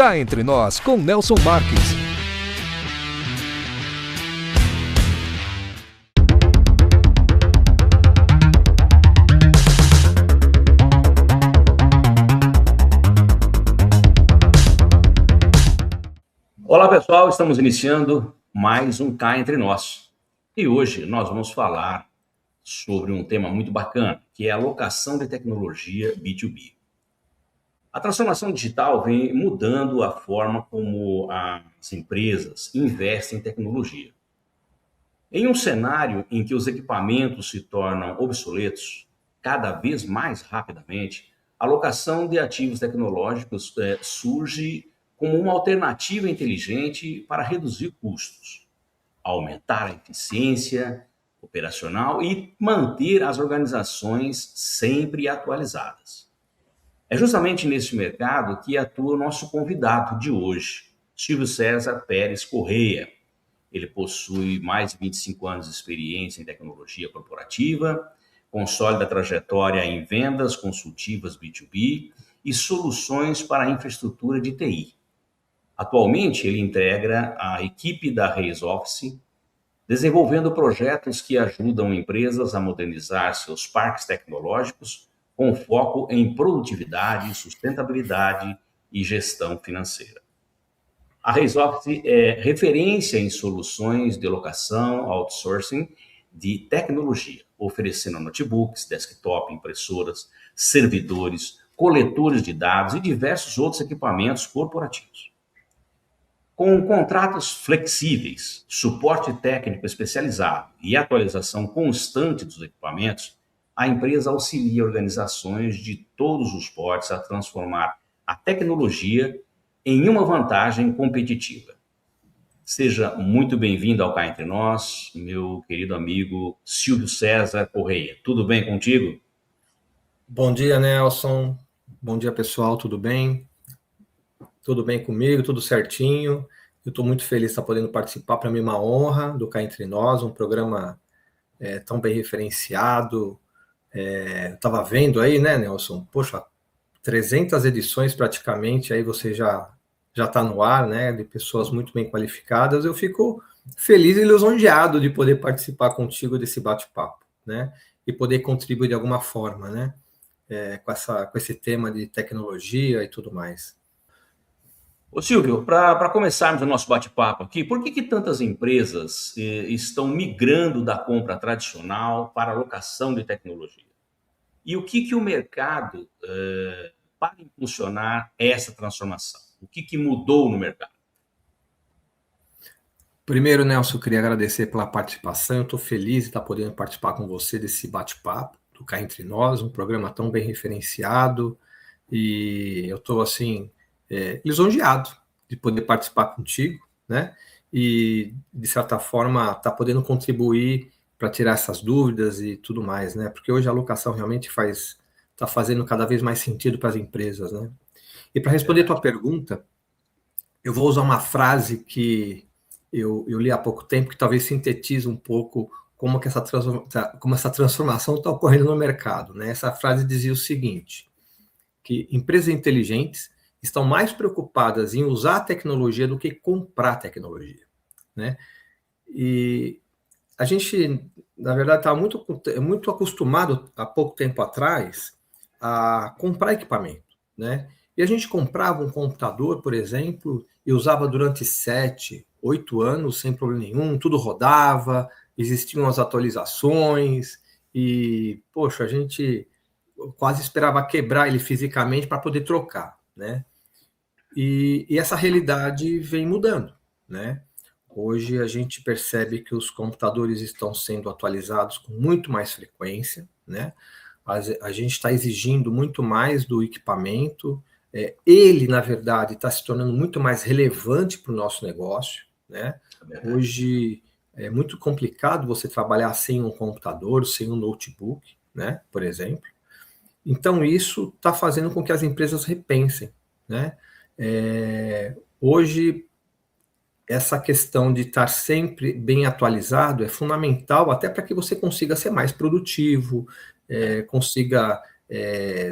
Cá Entre Nós, com Nelson Marques. Olá pessoal, estamos iniciando mais um Cá Entre Nós. E hoje nós vamos falar sobre um tema muito bacana, que é a alocação de tecnologia B2B. A transformação digital vem mudando a forma como as empresas investem em tecnologia. Em um cenário em que os equipamentos se tornam obsoletos cada vez mais rapidamente, a alocação de ativos tecnológicos surge como uma alternativa inteligente para reduzir custos, aumentar a eficiência operacional e manter as organizações sempre atualizadas. É justamente nesse mercado que atua o nosso convidado de hoje, Silvio César Pérez Correia. Ele possui mais de 25 anos de experiência em tecnologia corporativa, com sólida trajetória em vendas consultivas B2B e soluções para a infraestrutura de TI. Atualmente, ele integra a equipe da Reis Office, desenvolvendo projetos que ajudam empresas a modernizar seus parques tecnológicos com foco em produtividade, sustentabilidade e gestão financeira. A Reis Office é referência em soluções de locação, outsourcing de tecnologia, oferecendo notebooks, desktop, impressoras, servidores, coletores de dados e diversos outros equipamentos corporativos. Com contratos flexíveis, suporte técnico especializado e atualização constante dos equipamentos, a empresa auxilia organizações de todos os portes a transformar a tecnologia em uma vantagem competitiva. Seja muito bem-vindo ao Cá Entre Nós, meu querido amigo Silvio César Correia. Tudo bem contigo? Bom dia, Nelson. Bom dia, pessoal. Tudo bem? Tudo bem comigo? Tudo certinho? Eu estou muito feliz de estar podendo participar. Para mim é uma honra do Cá Entre Nós, um programa tão bem referenciado. Eu estava vendo aí, né, Nelson? Poxa, 300 edições praticamente, aí você já está no ar, né, de pessoas muito bem qualificadas. Eu fico feliz e lisonjeado de poder participar contigo desse bate-papo, né, e poder contribuir de alguma forma, né, com esse tema de tecnologia e tudo mais. Ô Silvio, para começarmos o nosso bate-papo aqui, por que tantas empresas estão migrando da compra tradicional para a locação de tecnologia? E o que o mercado para impulsionar essa transformação? O que mudou no mercado? Primeiro, Nelson, eu queria agradecer pela participação. Eu estou feliz de estar podendo participar com você desse bate-papo do Cá Entre Nós, um programa tão bem referenciado. E eu estou, assim, lisonjeado de poder participar contigo, né? E, de certa forma, estar podendo contribuir para tirar essas dúvidas e tudo mais, né? Porque hoje a locação realmente está fazendo cada vez mais sentido para as empresas, né? E para responder a tua pergunta, eu vou usar uma frase que eu li há pouco tempo, que talvez sintetize um pouco como essa transformação está ocorrendo no mercado, né? Essa frase dizia o seguinte, que empresas inteligentes estão mais preocupadas em usar a tecnologia do que comprar tecnologia, né? E a gente, na verdade, estava muito acostumado, há pouco tempo atrás, a comprar equipamento, né? E a gente comprava um computador, por exemplo, e usava durante 7, 8 anos, sem problema nenhum, tudo rodava, existiam as atualizações, e, poxa, a gente quase esperava quebrar ele fisicamente para poder trocar, né? E essa realidade vem mudando, né? Hoje a gente percebe que os computadores estão sendo atualizados com muito mais frequência, né? A gente está exigindo muito mais do equipamento. Ele, na verdade, está se tornando muito mais relevante para o nosso negócio, né? Hoje é muito complicado você trabalhar sem um computador, sem um notebook, né? Por exemplo. Então, isso está fazendo com que as empresas repensem, né? Hoje, essa questão de estar sempre bem atualizado é fundamental até para que você consiga ser mais produtivo, consiga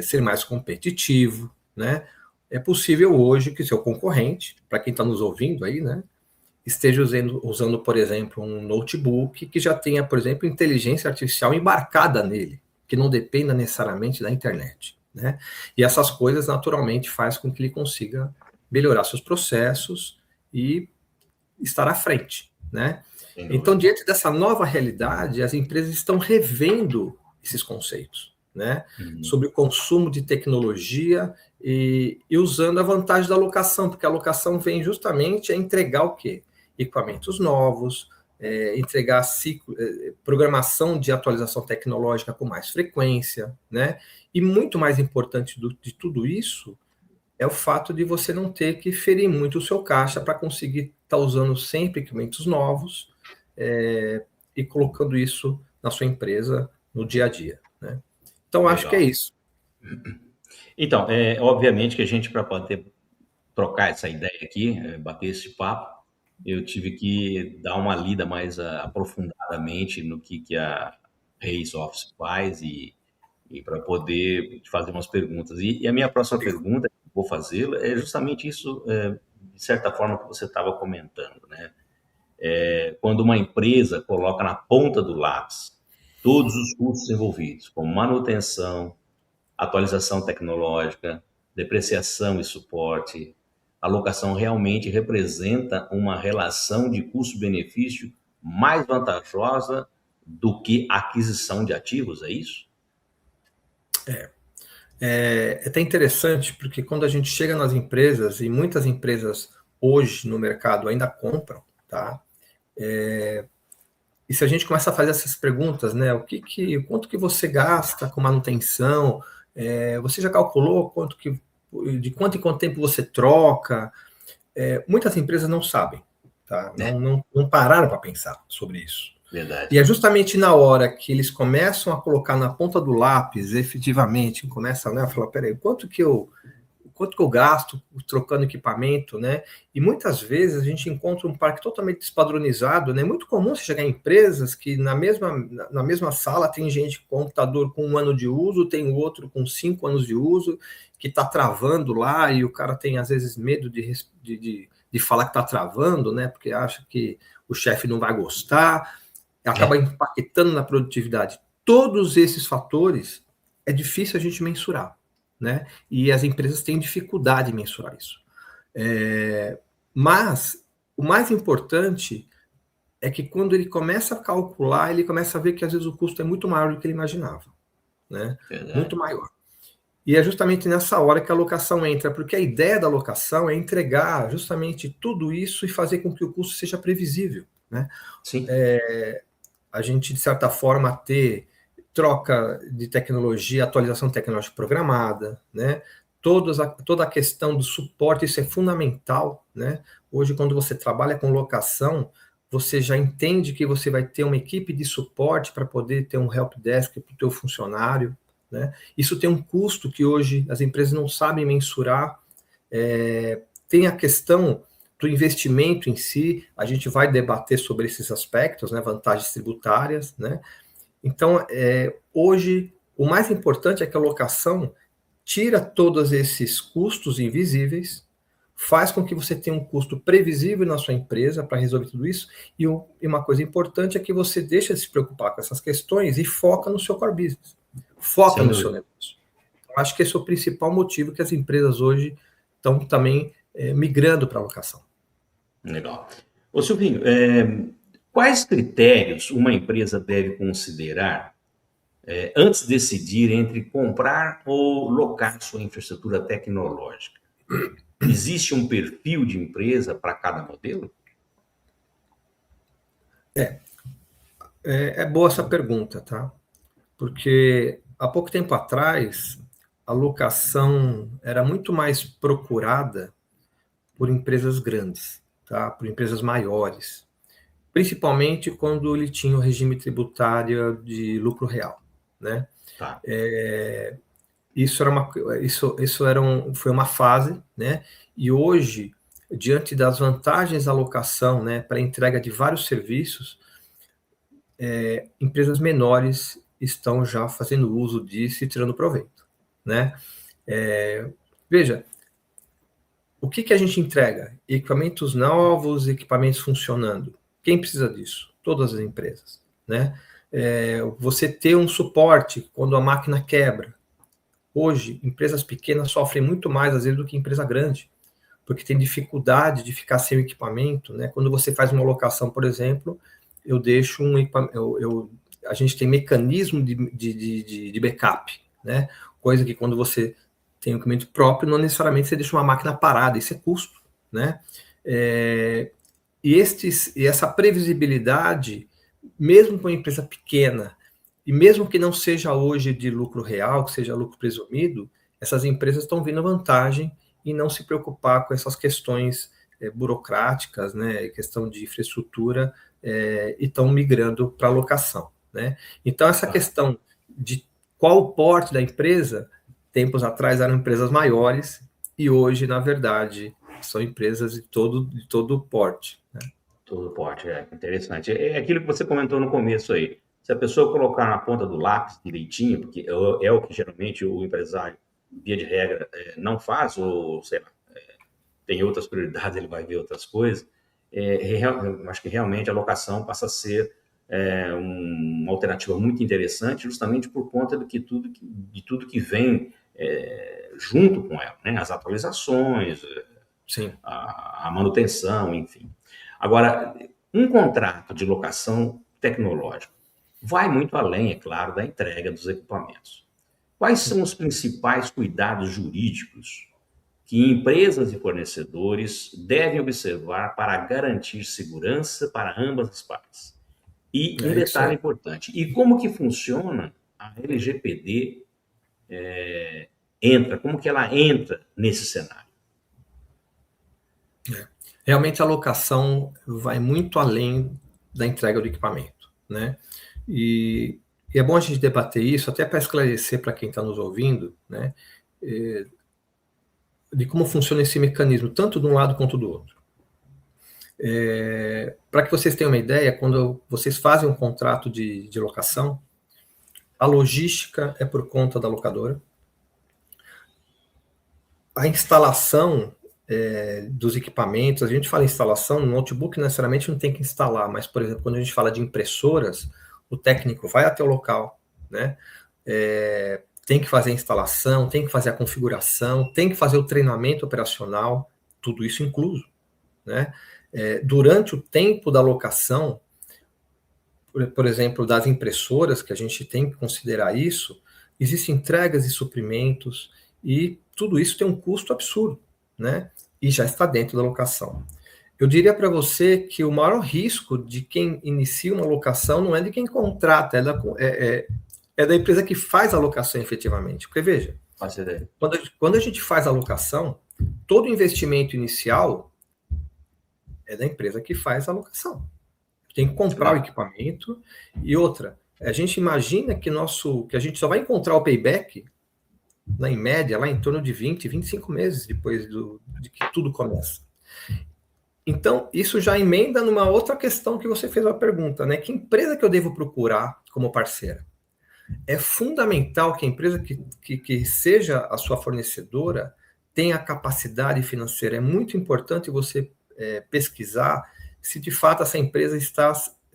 ser mais competitivo, né? é possível hoje que seu concorrente, para quem está nos ouvindo aí, né, esteja usando, por exemplo, um notebook que já tenha, por exemplo, inteligência artificial embarcada nele, que não dependa necessariamente da internet, né? E essas coisas, naturalmente, faz com que ele consiga melhorar seus processos e estar à frente, né? Então, diante dessa nova realidade, as empresas estão revendo esses conceitos, né? Sobre o consumo de tecnologia e usando a vantagem da locação, porque a locação vem justamente a entregar o quê? Equipamentos novos, entregar programação de atualização tecnológica com mais frequência, né? E muito mais importante de tudo isso é o fato de você não ter que ferir muito o seu caixa para conseguir estar usando sempre equipamentos novos e colocando isso na sua empresa no dia a dia, né? Então, Legal. acho que é isso. Então, obviamente que a gente, para poder trocar essa ideia aqui, bater esse papo, eu tive que dar uma lida mais aprofundadamente no que a Race Office faz e para poder te fazer umas perguntas. E a minha próxima pergunta que vou fazê-la é justamente isso, de certa forma, que você estava comentando, né? Quando uma empresa coloca na ponta do lápis todos os custos envolvidos, como manutenção, atualização tecnológica, depreciação e suporte, a locação realmente representa uma relação de custo-benefício mais vantajosa do que a aquisição de ativos, é isso? É até interessante, porque quando a gente chega nas empresas, e muitas empresas hoje no mercado ainda compram, tá? E se a gente começa a fazer essas perguntas, né? Quanto que você gasta com manutenção? Você já calculou de quanto em quanto tempo você troca? Muitas empresas não sabem, tá? Não pararam para pensar sobre isso. Verdade. E é justamente na hora que eles começam a colocar na ponta do lápis, efetivamente, começam, né, a falar, peraí, quanto que eu gasto trocando equipamento, né? E muitas vezes a gente encontra um parque totalmente despadronizado, né? É muito comum você chegar em empresas que na mesma sala tem gente com computador com 1 ano de uso, tem o outro com 5 anos de uso, que está travando lá, e o cara tem, às vezes, medo de falar que está travando, né? Porque acha que o chefe não vai gostar, acaba impactando na produtividade. Todos esses fatores é difícil a gente mensurar, né? E as empresas têm dificuldade em mensurar isso. Mas o mais importante é que quando ele começa a calcular, ele começa a ver que às vezes o custo é muito maior do que ele imaginava, né? Verdade. Muito maior. E é justamente nessa hora que a locação entra, porque a ideia da locação é entregar justamente tudo isso e fazer com que o custo seja previsível, né? Sim. A gente, de certa forma, ter troca de tecnologia, atualização tecnológica programada, né? Toda a questão do suporte, isso é fundamental, né? Hoje, quando você trabalha com locação, você já entende que você vai ter uma equipe de suporte para poder ter um helpdesk para o teu funcionário, né? Isso tem um custo que hoje as empresas não sabem mensurar. Tem a questão do investimento em si, a gente vai debater sobre esses aspectos, né, vantagens tributárias, né? Então, hoje, o mais importante é que a locação tira todos esses custos invisíveis, faz com que você tenha um custo previsível na sua empresa para resolver tudo isso, e uma coisa importante é que você deixa de se preocupar com essas questões e foca no seu core business, foca no seu negócio. Então, acho que esse é o principal motivo que as empresas hoje estão também migrando para a locação. Legal. Ô Silvinho, quais critérios uma empresa deve considerar antes de decidir entre comprar ou locar sua infraestrutura tecnológica? Existe um perfil de empresa para cada modelo? É boa essa pergunta, tá? Porque há pouco tempo atrás, a locação era muito mais procurada por empresas grandes, tá? Por empresas maiores, principalmente quando ele tinha o regime tributário de lucro real, né? Tá. Foi uma fase, né? E hoje, diante das vantagens da locação, né, para a entrega de vários serviços, empresas menores estão já fazendo uso disso e tirando proveito, né? Veja, o que a gente entrega? Equipamentos novos, equipamentos funcionando. Quem precisa disso? Todas as empresas, né? Você ter um suporte quando a máquina quebra. Hoje, empresas pequenas sofrem muito mais, às vezes, do que empresa grande, porque tem dificuldade de ficar sem o equipamento, né? Quando você faz uma locação, por exemplo, eu deixo um equipamento, a gente tem mecanismo de backup, né? Coisa que quando você tem um equipamento próprio, não necessariamente você deixa uma máquina parada, isso é custo, né? E essa previsibilidade, mesmo para uma empresa pequena, e mesmo que não seja hoje de lucro real, que seja lucro presumido, essas empresas estão vendo vantagem em não se preocupar com essas questões burocráticas, né, questão de infraestrutura, e estão migrando para a locação, né? Então, essa questão de qual o porte da empresa, tempos atrás eram empresas maiores, e hoje, na verdade, são empresas de todo o porte. Né? Todo porte, interessante. É aquilo que você comentou no começo aí. Se a pessoa colocar na ponta do lápis direitinho, porque é o que geralmente o empresário, via de regra, não faz, ou sei lá, tem outras prioridades, ele vai ver outras coisas, acho que realmente a locação passa a ser uma alternativa muito interessante, justamente por conta de tudo que vem junto com ela, né? As atualizações, Sim. A manutenção, enfim. Agora, um contrato de locação tecnológica vai muito além, é claro, da entrega dos equipamentos. Quais são os principais cuidados jurídicos que empresas e fornecedores devem observar para garantir segurança para ambas as partes? E um detalhe importante, e como que funciona a LGPD como que ela entra nesse cenário? Realmente a locação vai muito além da entrega do equipamento, né? E é bom a gente debater isso, até para esclarecer para quem está nos ouvindo, né? De como funciona esse mecanismo, tanto de um lado quanto do outro. Para que vocês tenham uma ideia, quando vocês fazem um contrato de locação, a logística é por conta da locadora, a instalação dos equipamentos, a gente fala em instalação, no notebook necessariamente não tem que instalar, mas, por exemplo, quando a gente fala de impressoras, o técnico vai até o local, né? Tem que fazer a instalação, tem que fazer a configuração, tem que fazer o treinamento operacional, tudo isso incluso, né? Durante o tempo da locação, por exemplo, das impressoras, que a gente tem que considerar isso, existem entregas e suprimentos, e tudo isso tem um custo absurdo, né? E já está dentro da locação. Eu diria para você que o maior risco de quem inicia uma locação não é de quem contrata, é da empresa que faz a locação efetivamente. Porque, veja, quando a gente faz a locação, todo investimento inicial é da empresa que faz a locação. Tem que comprar o equipamento. E outra, a gente imagina que a gente só vai encontrar o payback, em média, lá em torno de 20, 25 meses depois de que tudo começa. Então, isso já emenda numa outra questão que você fez a pergunta, né? Que empresa que eu devo procurar como parceira? É fundamental que a empresa que seja a sua fornecedora tenha capacidade financeira. É muito importante você pesquisar se de fato essa empresa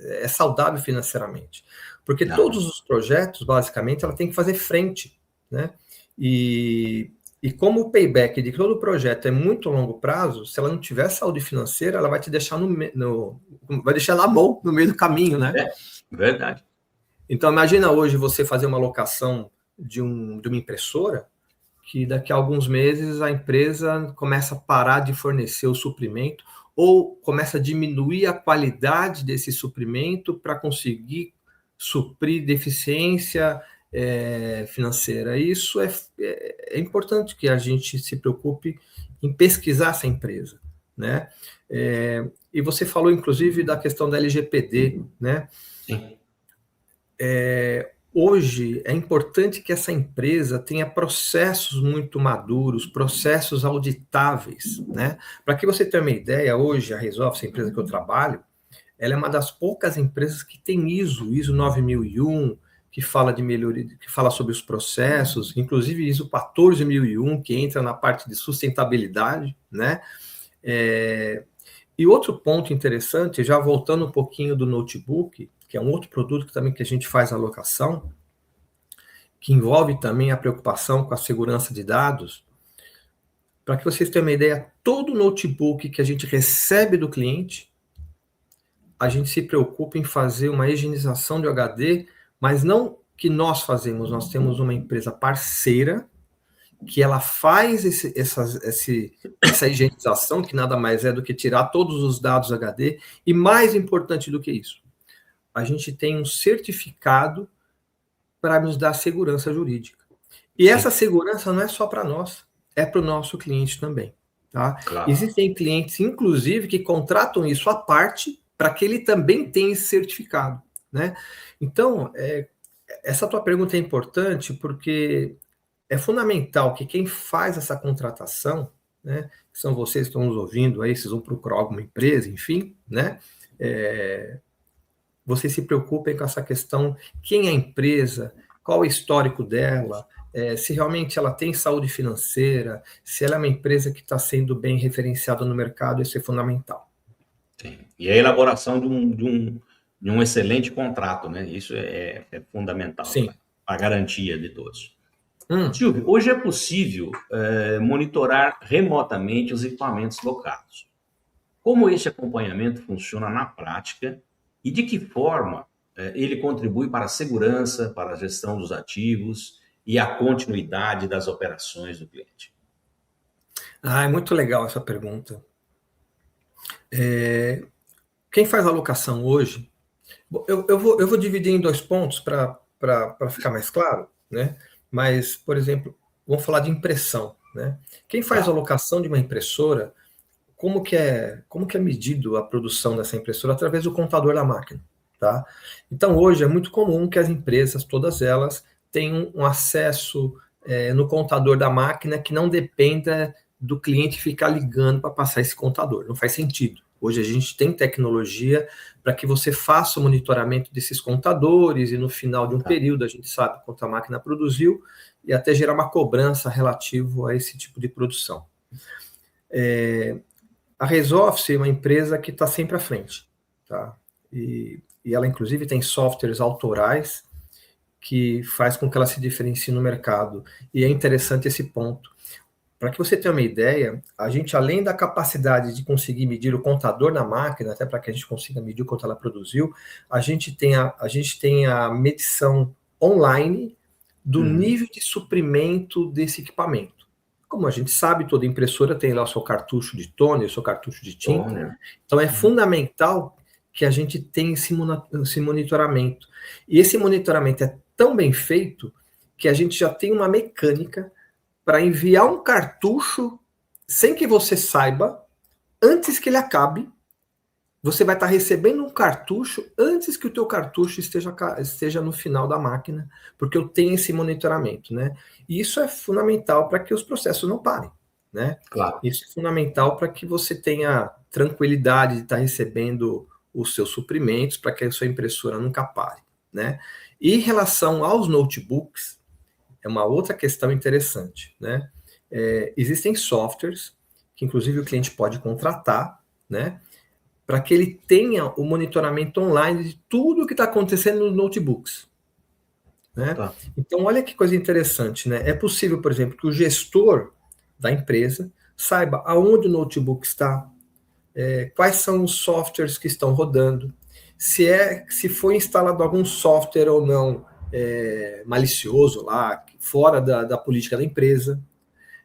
é saudável financeiramente. Porque todos os projetos, basicamente, ela tem que fazer frente, né? E como o payback de todo o projeto é muito longo prazo, se ela não tiver saúde financeira, ela vai te deixar vai deixar na mão, no meio do caminho, né? Verdade. Então, imagina hoje você fazer uma locação de uma impressora, que daqui a alguns meses a empresa começa a parar de fornecer o suprimento, ou começa a diminuir a qualidade desse suprimento para conseguir suprir deficiência financeira. Isso é importante que a gente se preocupe em pesquisar essa empresa, né? E você falou, inclusive, da questão da LGPD, né? Sim. Hoje é importante que essa empresa tenha processos muito maduros, processos auditáveis, né? Para que você tenha uma ideia, hoje a Resolve, essa empresa que eu trabalho, ela é uma das poucas empresas que tem ISO 9001, que fala de melhoria, que fala sobre os processos, inclusive ISO 14001, que entra na parte de sustentabilidade, né? E outro ponto interessante, já voltando um pouquinho do notebook, que é um outro produto que a gente faz alocação, que envolve também a preocupação com a segurança de dados. Para que vocês tenham uma ideia, todo notebook que a gente recebe do cliente, a gente se preocupa em fazer uma higienização de HD, mas não que nós fazemos, nós temos uma empresa parceira que ela faz essa higienização, que nada mais é do que tirar todos os dados HD, e mais importante do que isso, a gente tem um certificado para nos dar segurança jurídica. E essa segurança não é só para nós, é para o nosso cliente também. Tá? Claro. Existem clientes, inclusive, que contratam isso à parte para que ele também tenha esse certificado. Né? Então, essa tua pergunta é importante porque é fundamental que quem faz essa contratação, né, que são vocês que estão nos ouvindo aí, vocês vão procurar alguma empresa, enfim, né, vocês se preocupem com essa questão, quem é a empresa, qual é o histórico dela, se realmente ela tem saúde financeira, se ela é uma empresa que está sendo bem referenciada no mercado, isso é fundamental. Sim. E a elaboração de um excelente contrato, né? Isso é fundamental para a garantia de todos. Silvio, hoje é possível monitorar remotamente os equipamentos locados. Como esse acompanhamento funciona na prática e de que forma ele contribui para a segurança, para a gestão dos ativos e a continuidade das operações do cliente? É muito legal essa pergunta. Quem faz alocação hoje, eu vou dividir em 2 pontos para ficar mais claro, né? Mas, por exemplo, vamos falar de impressão, né? Quem faz a alocação de uma impressora, como que é medido a produção dessa impressora? Através do contador da máquina, tá? Então, hoje é muito comum que as empresas, todas elas, tenham um acesso no contador da máquina que não dependa do cliente ficar ligando para passar esse contador. Não faz sentido. Hoje a gente tem tecnologia para que você faça o monitoramento desses contadores e no final de um período a gente sabe quanto a máquina produziu e até gerar uma cobrança relativo a esse tipo de produção. A Resolve é uma empresa que está sempre à frente, tá? E ela inclusive tem softwares autorais que faz com que ela se diferencie no mercado. E é interessante esse ponto. Para que você tenha uma ideia, a gente, além da capacidade de conseguir medir o contador na máquina, até para que a gente consiga medir o quanto ela produziu, a gente tem a medição online do nível de suprimento desse equipamento. Como a gente sabe, toda impressora tem lá o seu cartucho de toner, o seu cartucho de tinta. Então, é fundamental que a gente tenha esse monitoramento. E esse monitoramento é tão bem feito que a gente já tem uma mecânica para enviar um cartucho sem que você saiba, antes que ele acabe, você vai estar recebendo um cartucho antes que o teu cartucho esteja no final da máquina, porque eu tenho esse monitoramento, né? E isso é fundamental para que os processos não parem, né? Claro. Isso é fundamental para que você tenha tranquilidade de estar recebendo os seus suprimentos, para que a sua impressora nunca pare, né? E em relação aos notebooks, é uma outra questão interessante, né? Existem softwares que, inclusive, o cliente pode contratar, né? Para que ele tenha o monitoramento online de tudo o que está acontecendo nos notebooks, né? Tá. Então, olha que coisa interessante, né? É possível, por exemplo, que o gestor da empresa saiba aonde o notebook está, quais são os softwares que estão rodando, se foi instalado algum software ou não malicioso lá, fora da política da empresa.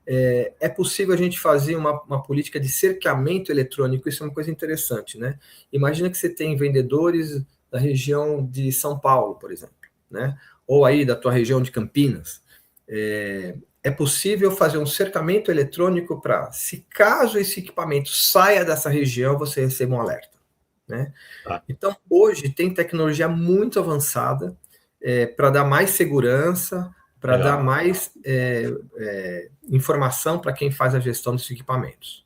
É possível a gente fazer uma política de cercamento eletrônico, isso é uma coisa interessante, né? Imagina que você tem vendedores da região de São Paulo, por exemplo, né? Ou aí da tua região de Campinas. É possível fazer um cercamento eletrônico para, se caso esse equipamento saia dessa região, você receba um alerta, né? Então, hoje tem tecnologia muito avançada para dar mais segurança, para dar mais informação para quem faz a gestão desses equipamentos.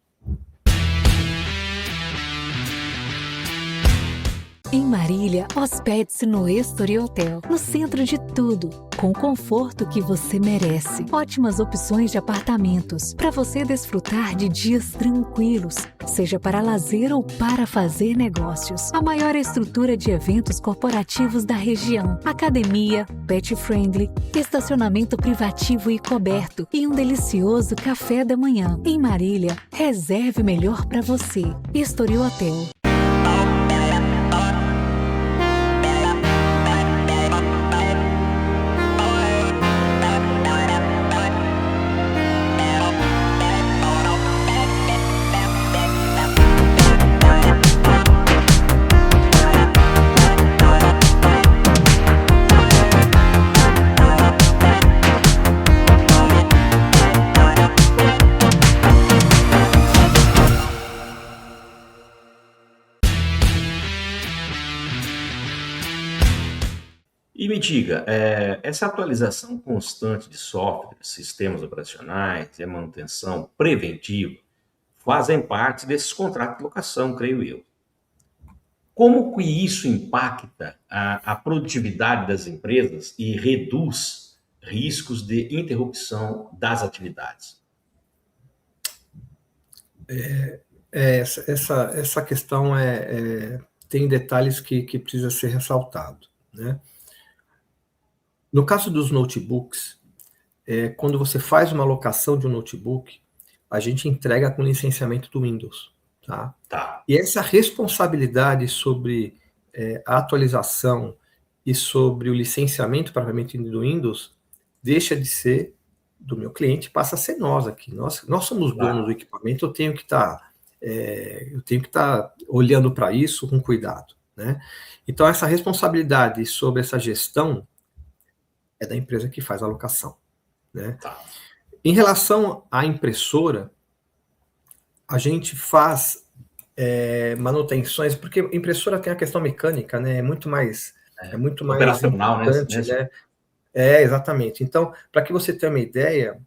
Em Marília, hospede-se no Estori Hotel, no centro de tudo, com o conforto que você merece. Ótimas opções de apartamentos, para você desfrutar de dias tranquilos, seja para lazer ou para fazer negócios. A maior estrutura de eventos corporativos da região, academia, pet friendly, estacionamento privativo e coberto e um delicioso café da manhã. Em Marília, reserve o melhor para você. Estori Hotel. E me diga, essa atualização constante de software, sistemas operacionais e a manutenção preventiva fazem parte desses contratos de locação, creio eu. Como que isso impacta a produtividade das empresas e reduz riscos de interrupção das atividades? Essa questão tem detalhes que precisa ser ressaltado, né? No caso dos notebooks, quando você faz uma locação de um notebook, a gente entrega com licenciamento do Windows, tá? Tá. E essa responsabilidade sobre a atualização e sobre o licenciamento propriamente do Windows deixa de ser do meu cliente, passa a ser nós aqui. Nós somos donos do equipamento, eu tenho que estar olhando para isso com cuidado, né? Então, essa responsabilidade sobre essa gestão é da empresa que faz a locação, né? Tá. Em relação à impressora, a gente faz manutenções, porque impressora tem a questão mecânica, né? É muito mais operacional, importante, né? Exatamente. Então, para que você tenha uma ideia,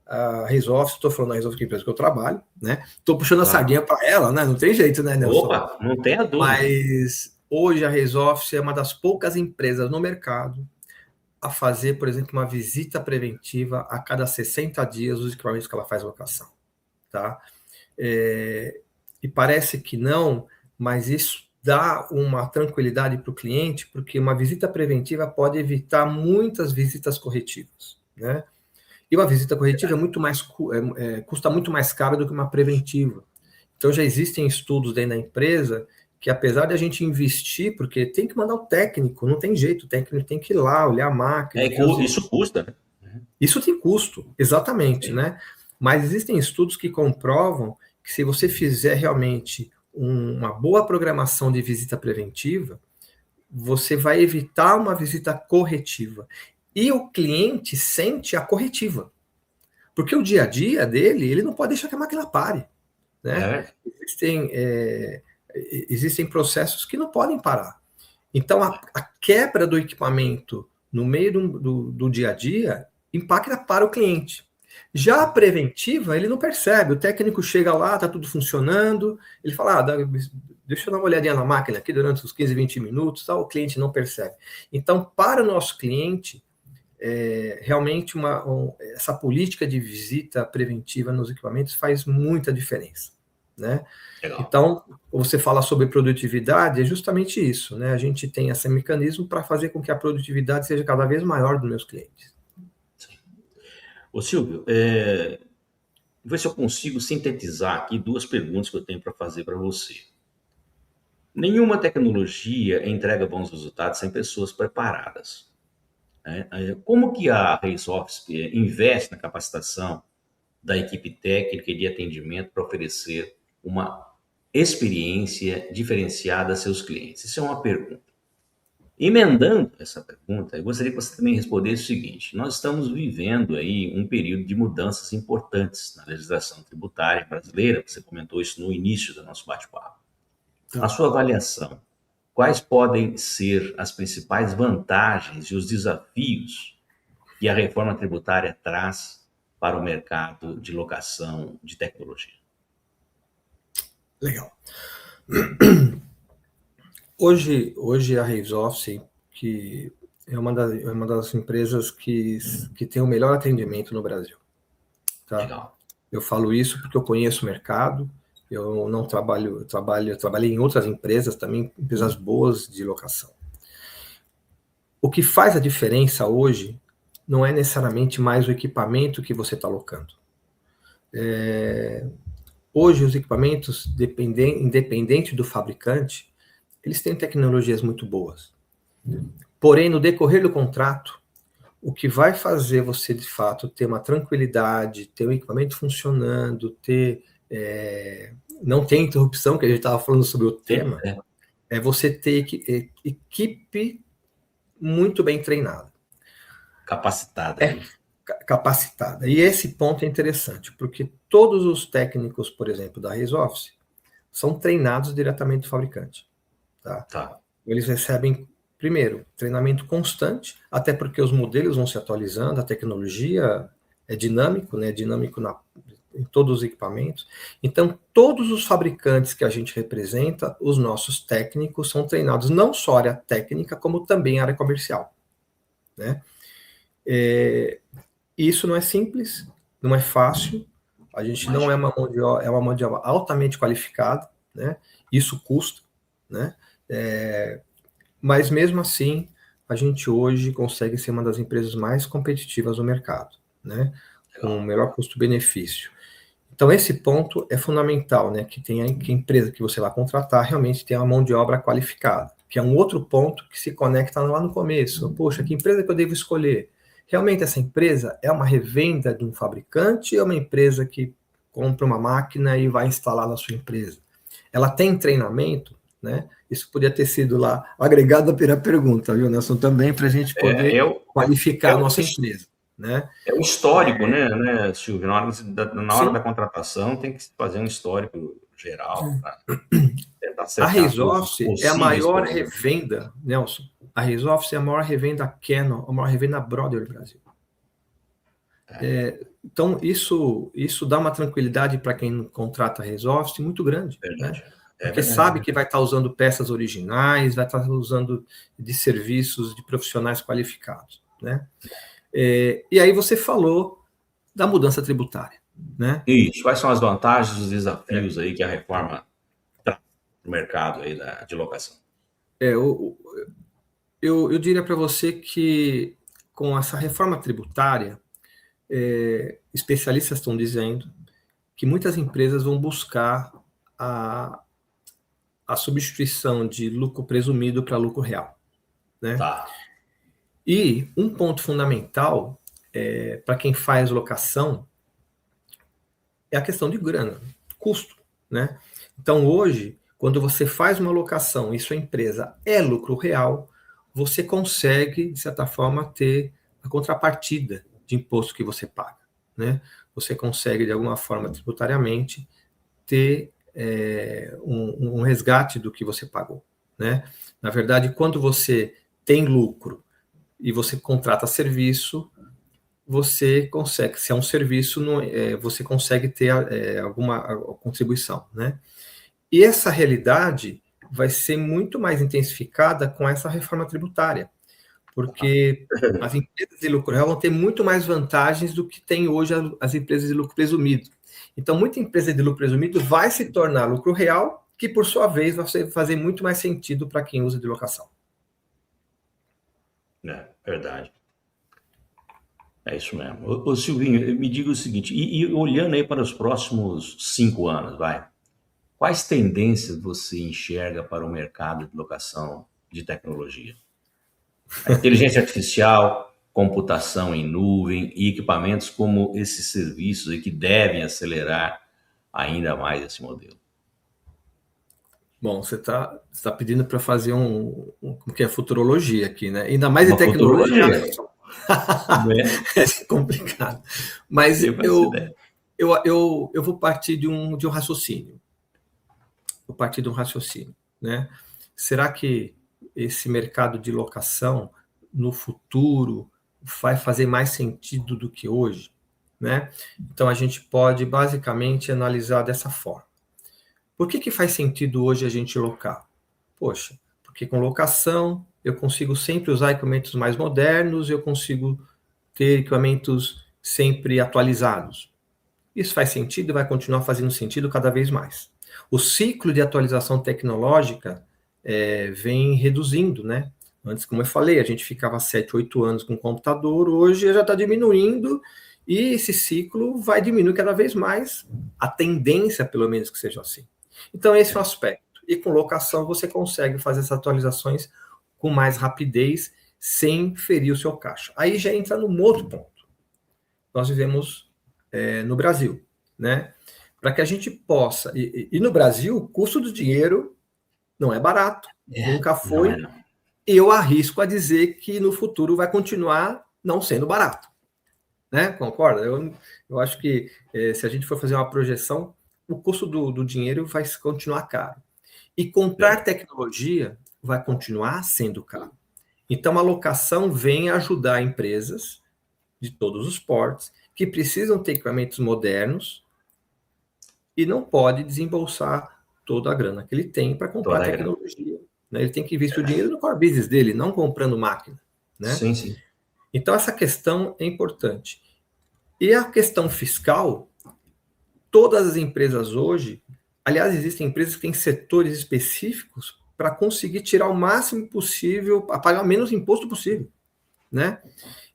a Resolve, estou falando da Resolve, que é a empresa que eu trabalho, né? Estou puxando a sardinha para ela, né? Não tem jeito, né, Nelson? Opa, não tenha dúvida. Mas hoje a Resolve é uma das poucas empresas no mercado a fazer, por exemplo, uma visita preventiva a cada 60 dias dos equipamentos que ela faz locação, tá? E parece que não, mas isso dá uma tranquilidade para o cliente, porque uma visita preventiva pode evitar muitas visitas corretivas, né? E uma visita corretiva custa muito mais caro do que uma preventiva. Então já existem estudos dentro da empresa que, apesar de a gente investir, porque tem que mandar o técnico, não tem jeito, o técnico tem que ir lá, olhar a máquina. Isso custa, né? Isso tem custo, exatamente, Sim. né? Mas existem estudos que comprovam que se você fizer realmente uma boa programação de visita preventiva, você vai evitar uma visita corretiva. E o cliente sente a corretiva. Porque o dia a dia dele, ele não pode deixar que a máquina pare, né? Existem processos que não podem parar. Então, a quebra do equipamento no meio do dia a dia impacta para o cliente. Já a preventiva, ele não percebe. O técnico chega lá, está tudo funcionando, ele fala, deixa eu dar uma olhadinha na máquina aqui durante uns 15, 20 minutos, o cliente não percebe. Então, para o nosso cliente, realmente essa política de visita preventiva nos equipamentos faz muita diferença, né? Legal. Então, você fala sobre produtividade, é justamente isso, né? A gente tem esse mecanismo para fazer com que a produtividade seja cada vez maior dos meus clientes. Sim. Ô Silvio, vou ver se eu consigo sintetizar aqui duas perguntas que eu tenho para fazer para você. Nenhuma tecnologia entrega bons resultados sem pessoas preparadas. Como que a Reis investe na capacitação da equipe técnica e de atendimento para oferecer uma experiência diferenciada a seus clientes? Isso é uma pergunta. Emendando essa pergunta, eu gostaria que você também respondesse o seguinte: nós estamos vivendo aí um período de mudanças importantes na legislação tributária brasileira, você comentou isso no início do nosso bate-papo. Na sua avaliação, quais podem ser as principais vantagens e os desafios que a reforma tributária traz para o mercado de locação de tecnologia? Legal. Hoje a Raise Office, que é uma das empresas que tem o melhor atendimento no Brasil. Tá? Legal. Eu falo isso porque eu conheço o mercado, eu não trabalho, eu trabalhei em outras empresas também, empresas boas de locação. O que faz a diferença hoje não é necessariamente mais o equipamento que você está locando. Hoje os equipamentos, independente do fabricante, eles têm tecnologias muito boas. Porém, no decorrer do contrato, o que vai fazer você, de fato, ter uma tranquilidade, ter o equipamento funcionando, não ter interrupção, que a gente estava falando sobre o tema, é você ter equipe muito bem treinada. Capacitada. Capacitada. E esse ponto é interessante, porque todos os técnicos, por exemplo, da Raise Office, são treinados diretamente do fabricante. Tá? Eles recebem, primeiro, treinamento constante, até porque os modelos vão se atualizando, a tecnologia é dinâmico, né? Dinâmico em todos os equipamentos. Então, todos os fabricantes que a gente representa, os nossos técnicos são treinados não só área técnica, como também área comercial. Né? Isso não é simples, não é fácil, a gente não é uma mão de obra altamente qualificada, né? Isso custa, né? Mas mesmo assim, a gente hoje consegue ser uma das empresas mais competitivas do mercado, né? Com o melhor custo-benefício. Então, esse ponto é fundamental, né? Que a empresa que você vai contratar realmente tenha uma mão de obra qualificada, que é um outro ponto que se conecta lá no começo. Poxa, que empresa que eu devo escolher? Realmente essa empresa é uma revenda de um fabricante ou é uma empresa que compra uma máquina e vai instalar na sua empresa? Ela tem treinamento, né? Isso podia ter sido lá agregado pela pergunta, viu, Nelson? Também para a gente poder qualificar a nossa empresa. Né? É um histórico, né, Silvio? Na hora da contratação tem que fazer um histórico geral. A Raise Office é a maior revenda, Nelson. A Raise Office é a maior revenda Canon, a maior revenda Brother do Brasil. Então, isso dá uma tranquilidade para quem contrata a Raise Office muito grande. Verdade. Né? Porque sabe que vai estar usando peças originais, vai estar usando de serviços de profissionais qualificados. Né? E aí você falou da mudança tributária. Né? Isso. Quais são as vantagens e os desafios aí que a reforma traz no mercado aí de locação? Eu diria para você que com essa reforma tributária, especialistas estão dizendo que muitas empresas vão buscar a substituição de lucro presumido para lucro real. Né? Tá. E um ponto fundamental para quem faz locação é a questão de grana, custo. Né? Então, hoje, quando você faz uma locação e sua empresa é lucro real, você consegue, de certa forma, ter a contrapartida de imposto que você paga. Né? Você consegue, de alguma forma, tributariamente, ter um resgate do que você pagou. Né? Na verdade, quando você tem lucro e você contrata serviço, você consegue, se é um serviço, você consegue ter alguma contribuição. Né? E essa realidade vai ser muito mais intensificada com essa reforma tributária, porque as empresas de lucro real vão ter muito mais vantagens do que tem hoje as empresas de lucro presumido. Então, muita empresa de lucro presumido vai se tornar lucro real, que, por sua vez, vai fazer muito mais sentido para quem usa de locação. Verdade. É isso mesmo. Ô Silvinho, me diga o seguinte, e olhando aí para os próximos 5 anos, quais tendências você enxerga para o mercado de locação de tecnologia? A inteligência artificial, computação em nuvem e equipamentos como esses serviços aí que devem acelerar ainda mais esse modelo. Bom, você está pedindo para fazer como que é futurologia aqui, né? Ainda mais em tecnologia. É complicado. Mas eu vou partir de um raciocínio. Vou partir de um raciocínio, né? Será que esse mercado de locação no futuro vai fazer mais sentido do que hoje? Né? Então, a gente pode basicamente analisar dessa forma. Por que faz sentido hoje a gente locar? Poxa, Porque com locação eu consigo sempre usar equipamentos mais modernos, eu consigo ter equipamentos sempre atualizados. Isso faz sentido e vai continuar fazendo sentido cada vez mais. O ciclo de atualização tecnológica vem reduzindo, né? Antes, como eu falei, a gente ficava 7, 8 anos com computador, hoje já está diminuindo, e esse ciclo vai diminuir cada vez mais, a tendência, pelo menos, que seja assim. Então, esse é um aspecto. E com locação você consegue fazer essas atualizações com mais rapidez, sem ferir o seu caixa. Aí já entra num outro ponto. Nós vivemos no Brasil, né? Para que a gente possa... E no Brasil, o custo do dinheiro não é barato, nunca foi. Não. E eu arrisco a dizer que no futuro vai continuar não sendo barato. Né? Concorda? Eu acho que se a gente for fazer uma projeção, o custo do dinheiro vai continuar caro. E comprar tecnologia vai continuar sendo caro. Então, a locação vem ajudar empresas de todos os portes que precisam ter equipamentos modernos e não pode desembolsar toda a grana que ele tem para comprar tecnologia. Né? Ele tem que investir o dinheiro no core business dele, não comprando máquina. Né? Sim, sim. Então, essa questão é importante. E a questão fiscal, todas as empresas hoje, aliás, existem empresas que têm setores específicos para conseguir tirar o máximo possível, a pagar o menos imposto possível, né?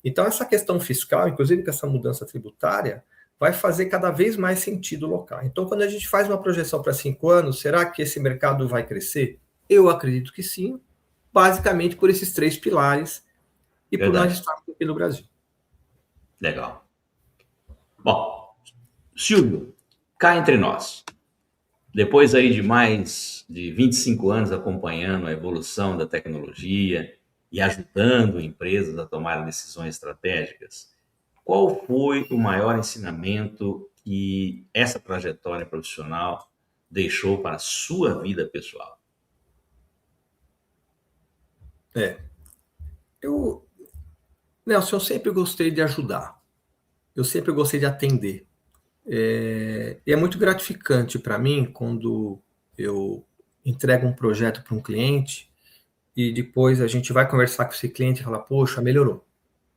Então, essa questão fiscal, inclusive com essa mudança tributária, vai fazer cada vez mais sentido local. Então, quando a gente faz uma projeção para 5 anos, será que esse mercado vai crescer? Eu acredito que sim, basicamente por esses 3 pilares e por nós estarmos aqui no Brasil. Legal. Bom, Silvio, cá entre nós, depois aí de mais de 25 anos acompanhando a evolução da tecnologia e ajudando empresas a tomarem decisões estratégicas, qual foi o maior ensinamento que essa trajetória profissional deixou para a sua vida pessoal? Nelson, eu sempre gostei de ajudar. Eu sempre gostei de atender. E é muito gratificante para mim quando eu entrego um projeto para um cliente e depois a gente vai conversar com esse cliente e fala, poxa, melhorou,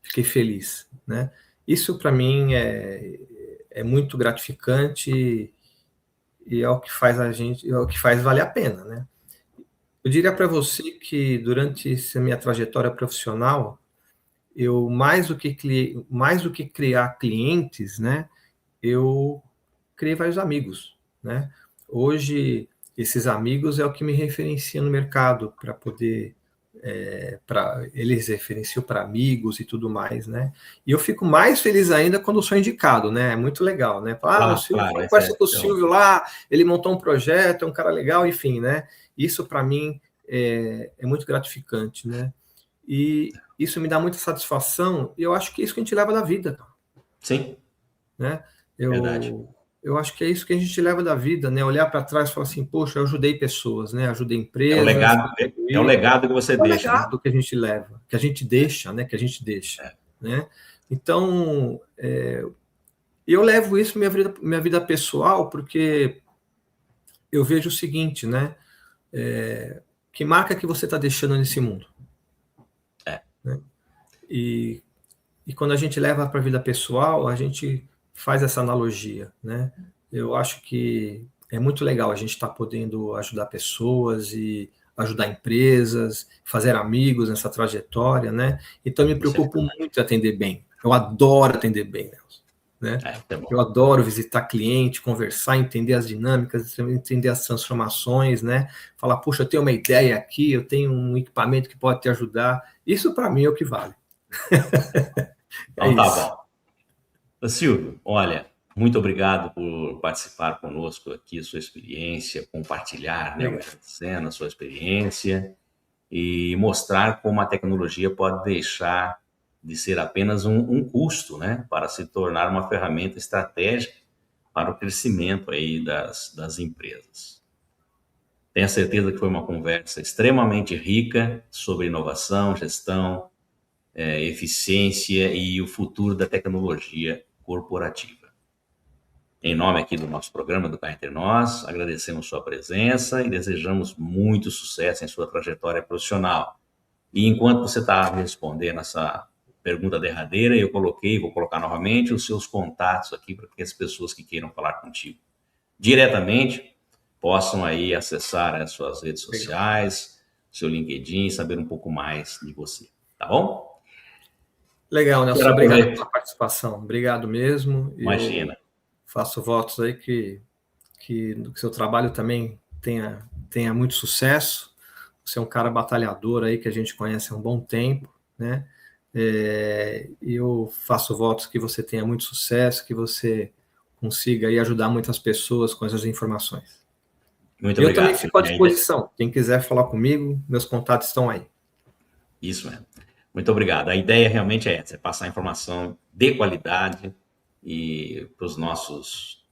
fiquei feliz, né? Isso para mim é muito gratificante e é o que faz valer a pena, né? Eu diria para você que durante essa minha trajetória profissional, eu mais do que criar clientes, né? Eu criei vários amigos, né? Hoje, esses amigos é o que me referencia no mercado para poder, eles referenciam para amigos e tudo mais, né? E eu fico mais feliz ainda quando sou indicado, né? É muito legal, né? O Silvio, conversa com o Silvio lá, ele montou um projeto, é um cara legal, enfim, né? Isso para mim é muito gratificante, né? E isso me dá muita satisfação e eu acho que é isso que a gente leva da vida. Sim. Né? Verdade. Eu acho que é isso que a gente leva da vida, né? Olhar para trás e falar assim, poxa, eu ajudei pessoas, né? Ajudei empresas. É o legado que você deixa. É o legado que a gente leva, que a gente deixa, né? Né? Então, eu levo isso para minha vida pessoal, porque eu vejo o seguinte, né? Que marca que você está deixando nesse mundo? Né? E quando a gente leva para a vida pessoal, a gente faz essa analogia, né? Eu acho que é muito legal a gente estar podendo ajudar pessoas e ajudar empresas, fazer amigos nessa trajetória, né? Então, eu me preocupo muito em atender bem. Eu adoro atender bem, Nelson, né? Eu adoro visitar cliente, conversar, entender as dinâmicas, entender as transformações, né? Falar, puxa, eu tenho uma ideia aqui, eu tenho um equipamento que pode te ajudar. Isso, para mim, é o que vale. Então tá bom. Silvio, olha, muito obrigado por participar conosco aqui, sua experiência, compartilhar, né, a sua experiência e mostrar como a tecnologia pode deixar de ser apenas um custo, né, para se tornar uma ferramenta estratégica para o crescimento aí das empresas. Tenho certeza que foi uma conversa extremamente rica sobre inovação, gestão, eficiência e o futuro da tecnologia corporativa. Em nome aqui do nosso programa do Cá Entre Nós, agradecemos sua presença e desejamos muito sucesso em sua trajetória profissional. E enquanto você está respondendo essa pergunta derradeira, vou colocar novamente os seus contatos aqui para que as pessoas que queiram falar contigo diretamente possam aí acessar as suas redes sociais, seu LinkedIn, saber um pouco mais de você, tá bom? Legal, Nelson, obrigado pela participação, obrigado mesmo. Imagina. Eu faço votos aí que o seu trabalho também tenha muito sucesso. Você é um cara batalhador aí que a gente conhece há um bom tempo, né? Eu faço votos que você tenha muito sucesso, que você consiga aí ajudar muitas pessoas com essas informações. Muito obrigado. Eu também fico à disposição. Quem quiser falar comigo, meus contatos estão aí. Isso mesmo. Muito obrigado. A ideia realmente é essa, é passar informação de qualidade e para os nossos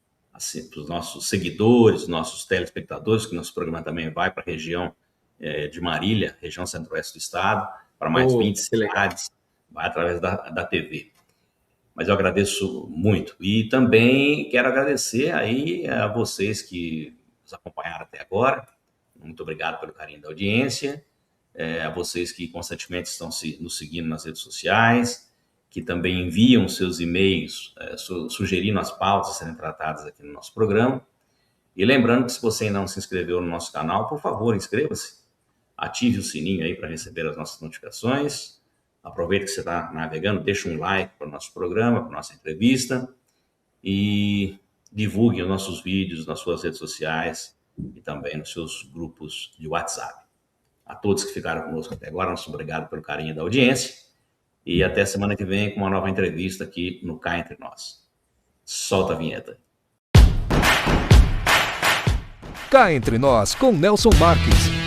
seguidores, nossos telespectadores, que nosso programa também vai para a região de Marília, região centro-oeste do estado, para mais 20 cidades, vai através da TV. Mas eu agradeço muito. E também quero agradecer aí a vocês que nos acompanharam até agora. Muito obrigado pelo carinho da audiência. A vocês que constantemente estão nos seguindo nas redes sociais, que também enviam seus e-mails sugerindo as pautas a serem tratadas aqui no nosso programa. E lembrando que se você ainda não se inscreveu no nosso canal, por favor, inscreva-se. Ative o sininho aí para receber as nossas notificações. Aproveita que você está navegando, deixa um like para o nosso programa, para a nossa entrevista. E divulgue os nossos vídeos nas suas redes sociais e também nos seus grupos de WhatsApp. A todos que ficaram conosco até agora, nosso obrigado pelo carinho da audiência. E até semana que vem com uma nova entrevista aqui no Cá Entre Nós. Solta a vinheta. Cá Entre Nós, com Nelson Marques.